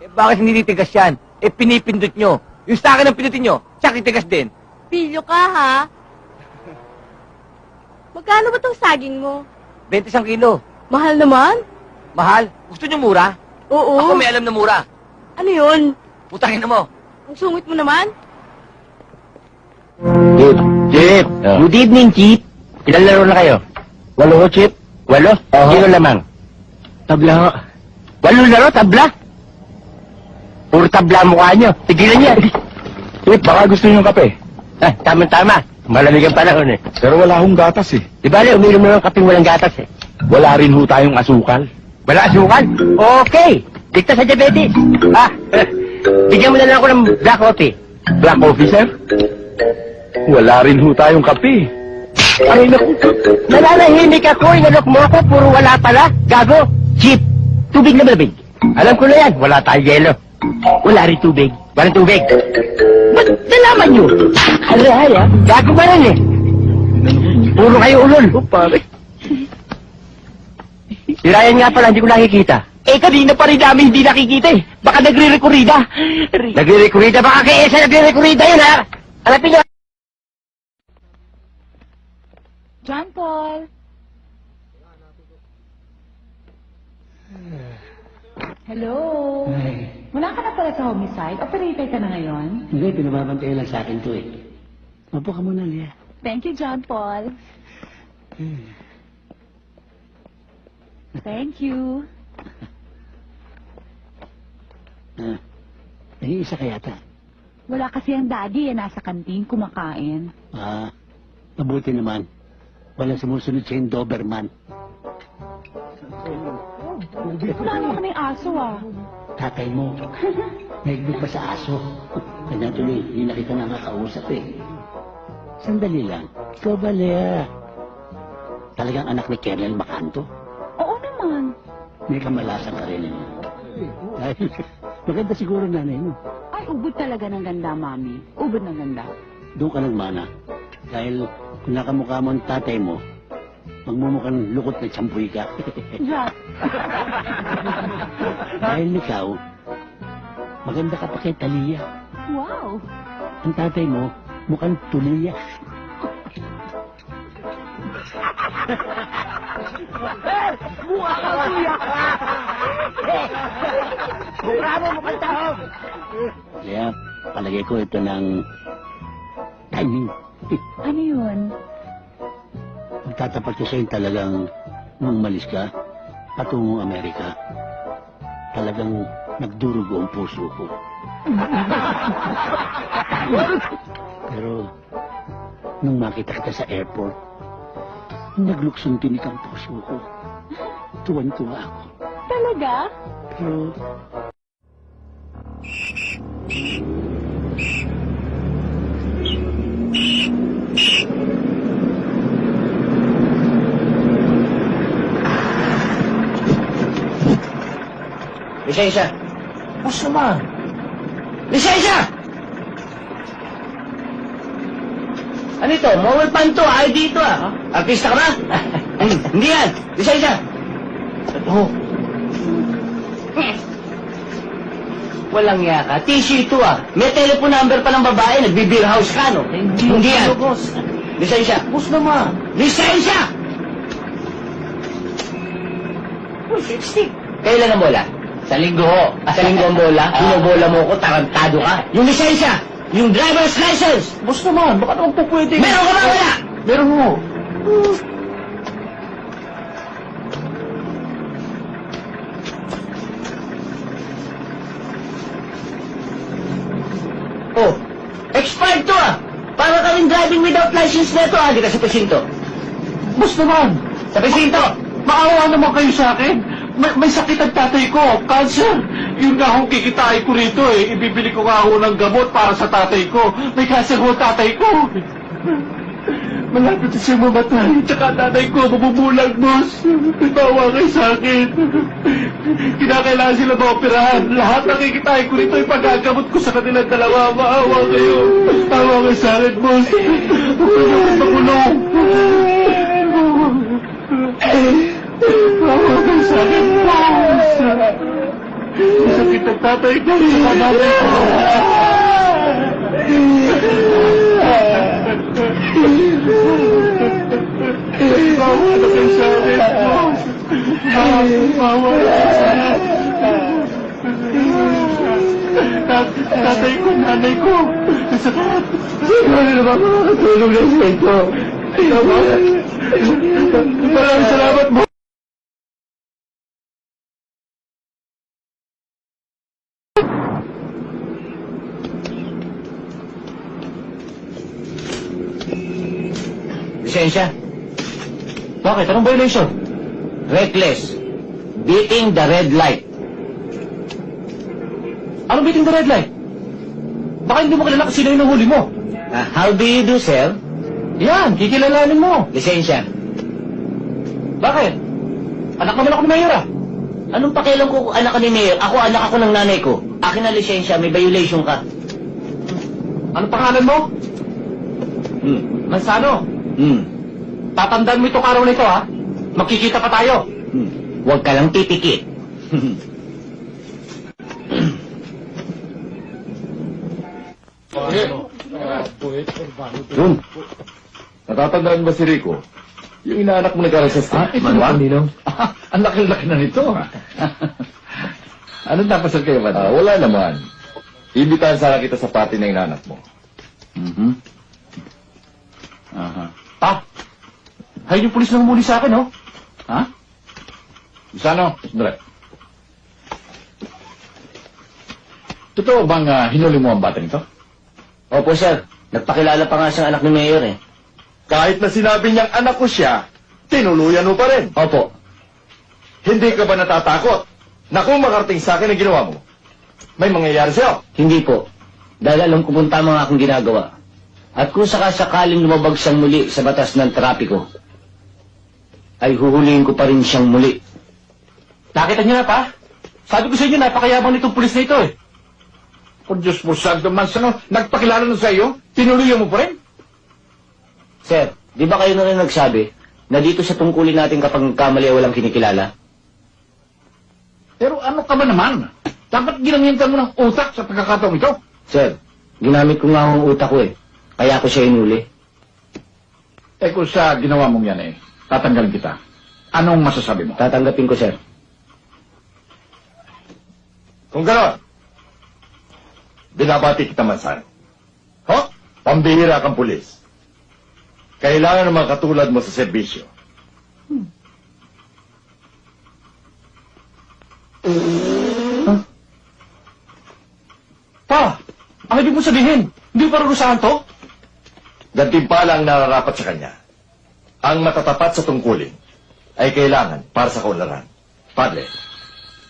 Eh, bakit hindi titigas yan? Eh, pinipindot nyo. Yung sa akin ang pindutin nyo, siya titigas din. Pilyo ka, ha? Magkano ba tong saging mo? 21 kilo. Mahal naman? Mahal? Gusto nyo mura? Oo. Ako may alam na mura. Ano yun? Putangin na mo. Ang sungit mo naman? Chip. Chip. Good evening, Chip. Ilan laro na kayo? 8 ho, Chip. 8? Sino lamang? Tabla ho. 8 laro, tabla? Puro tabla mukha nyo. Tigilan niya. Chip, baka gusto niyo ng kape. Ah, tama-tama. Malamig ang panahon eh. Pero wala akong gatas eh. Di ba, uminom na ng kapeng walang gatas eh. Wala rin ho tayong asukal. Wala asukal? Okay. Dikta sa diabetes. Ah, bigyan mo na lang ako ng black coffee. Black coffee, sir? Wala rin ho tayong kape. Ay, naku. Nananahimik ako, inalok mo ako, puro wala pala. Gago. Chip. Tubig na malamig. Alam ko na yan, wala tayong yelo. Wala rin tubig. Walang tubig. Ba't nalaman nyo? Alay, ha? Gago ba yan eh? Puro kayo ulol. Oh, pare. Si Ryan nga pala, hindi ko nakikita. Eh, kanina pa rin namin hindi nakikita eh. Baka nagre-rekurida. Nagre-rekurida? Baka kay Esa nagre-rekurida yun, ha? Hanapin nyo. John Paul. Hello. Wala ka na pala sa homicide? Operator ka na ngayon? Hindi, pinababantay lang sa akin to eh. Mapo ka muna, Lia. Thank you, John Paul. Thank you. Nag-iisa ka yata. Wala kasi ang daddy eh, nasa kantin, kumakain. Mabuti naman. Walang sumusunod sa Doberman. Wala naman kaming aso ah. Tatay mo. Naiglig pa sa aso. Kanya tuloy, hindi na kita nakakausap eh. Sandali lang. Ikaw ba, Lea? Talagang anak ni Colonel Macanto? Oo naman. May kamalasan ka rin eh. Dahil maganda siguro nanay mo. Ay, ubod talaga ng ganda, mami. Ubod ng ganda. Doon ka nagmana. Dahil kung nakamukha mo ang tatay mo, magmumukhang lukot na tsampuy ka. John. Dahil ikaw, maganda ka pa kay Talia. Wow. Ang tatay mo, mukhang tuliya. Mukha ka, kuya! Mukha mo, mukhang tahong! Kaya, palagay ko ito ng timing. Ano yun? Magtatapat ko sa'yo talagang nung umalis ka, patungong Amerika, talagang nagdurugo ang puso ko. Pero, nung makita kita sa airport, nagluksong tinik ang puso ko. Tuwan-tuwa ako. Talaga? Pero, Lisensya. Boss naman. Lisensya! Ano ito? Mobile pan to. ID ito ah. Artista ka ba? Hindi yan. Lisensya. Oh. Walang yaka. TC ito ah. May telephone number pa ng babae. Nagbe-beer house ka, no? Hindi yan. Boss. Lisensya. Boss naman. Lisensya! Oh, 60. Kailan ang bola? Sa linggo ho. Sa linggo ang bola? Binobola mo ko, tarantado ka. Yung lisensya! Yung driver's license! Boss naman, baka naman po pwede. Meron ka ba wala? Meron mo. Oh, expired to ah! Para ka rin driving without license na ito ah, di ka sa presinto. Boss naman! Sa presinto! Maawa naman kayo sa akin. May sakit ang tatay ko, cancer. Yun nga akong kikitain ko rito eh. Ibibili ko nga ako ng gamot para sa tatay ko. May cancer ho tatay ko. Malapit na siya mamatay. Tsaka tatay ko, mabubulag, boss. Maawa kayo sa akin. Kinakailangan sila maoperahan. Lahat ng kikitain ko rito, ipagagamot ko sa kanilang dalawa. Maawa kayo. Maawa kayo sa akin, boss. Huwag kayo makulong. Maawa kayo sa akin, boss. Sakit ng tatay ko. Sa nanay ko. Bawa na kayo sa akin, boss. Bawa na sa akin. Tatay ko, nanay ko. Siguro na ba makakatulong ng sento? Maraming salamat, boss. Lisensya. Bakit? Anong violation? Reckless. Beating the red light. Anong beating the red light? Baka hindi mo kilala kung sino yung nahuli mo. How do you do, sir? Yan, kikilalanin mo. Lisensya. Bakit? Anak naman ako ni Mayor ah. Anong pakialam ko kung anak ka ni Mayor? Ako, anak ako ng nanay ko. Akin na lisensya, may violation ka. Anong pangalan mo? Mansano. Tatandaan mo itong araw na ito ha. Magkikita pa tayo. Huwag ka lang pipikit. Jun, natatandaan ba si Rico? Yung inaanak mo nag-aral sa ito manual? ba, Ninong? Ang laki-laki na nito. Anong tapos kayo ba? Wala naman. Ibitahan sana kita sa party ng inaanak mo. Ayun yung pulis na humuli sa akin, oh. Ha? Sano? Sandali. Totoo bang hinuli mo ang batang ito? Opo, sir. Nagpakilala pa nga siyang anak ni Mayor eh. Kahit na sinabi niyang anak ko siya, tinuluyan mo pa rin. Opo. Hindi ka ba natatakot na kung makarating sa akin ang ginawa mo, may mangyayari sa'yo? Hindi po. Dahil alam ko kung tama nga akong ginagawa. At kung sakasakaling lumabag siyang muli sa batas ng trapiko, ay huhulihin ko pa rin siyang muli. Nakita niyo na, pa? Sabi ko sa inyo, napakayabang nitong pulis na ito, eh. O Diyos mo, Santo Mansano, nagpakilala na sa iyo, tinuluyan mo pa rin? Sir, di ba kayo na rin nagsabi na dito sa tungkulin natin kapag nagkamali ay walang kinikilala? Pero ano ka ba naman? Dapat ginamitan mo ng utak sa pagkakataong ito. Sir, ginamit ko nga ang utak ko eh. Kaya ako siya inuli. Eh kung sa ginawa mong yan tatanggalin kita. Anong masasabi mo? Tatanggapin ko, sir. Kung gano'n, binabati kita Mansano. Ho? Pambihira kang pulis. Kailangan naman katulad mo sa serbisyo. Pa, ang ibig mo sabihin, hindi pa parurusahan to? Gantimpala ang nararapat sa kanya. Ang matatapat sa tungkulin ay kailangan para sa kaunlaran. Padre,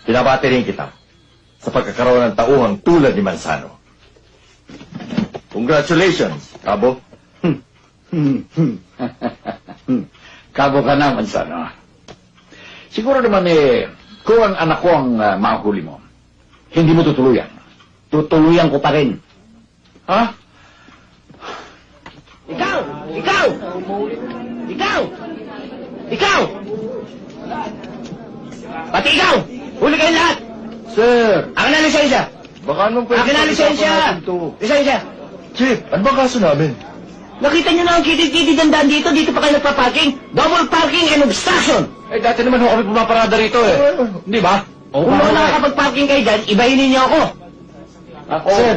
binabati rin kita sa pagkakaroon ng tauhang tulad ni Mansano. Congratulations, Cabo. Kabo ka na, Mansano. Siguro naman kung ang anak ko ang mahuli mo, hindi mo tutuluyan. Tutuluyan ko pa rin. Ha? Ikaw! Ikaw! Ikaw! Ikaw! Pati ikaw! Huli kayong lahat! Sir, Akin na lisensya! baka nung pwede Akin na lisensya! natin to. Lisensya! Chief, ano ba kaso namin? Nakita niyo na ang kitid-kitid ang daan dito? Dito pa kayo nagpa-parking? Double parking and obstruction! Eh, dati naman ho kami pumaparada rito, eh. Hindi ba? Kung mga nakakapag-parking kayo dyan, ibahin niyo ako! Sir,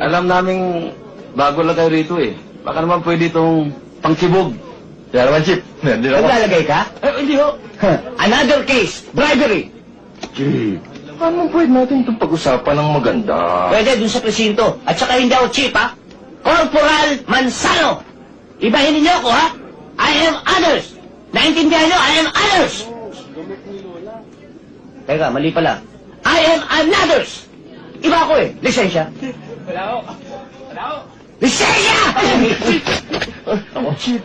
alam naming bago lang kayo rito eh. Baka naman pwede itong pangsibog. Kaya naman, Chief, nandun ako. Naglalagay ka? Eh, hindi ho. Another case! Bribery! Chief, paano pwede natin itong pag-usapan ng maganda? Pwede dun sa presinto. At saka hindi ako chief, ha? Corporal Mansano! Ibahin niyo ako, ha? I am others! Naintindihan niyo? I am others! Teka, mali pala. I am anothers! Iba ako eh. Lisensya. Wala ako. Lisensya! Chief,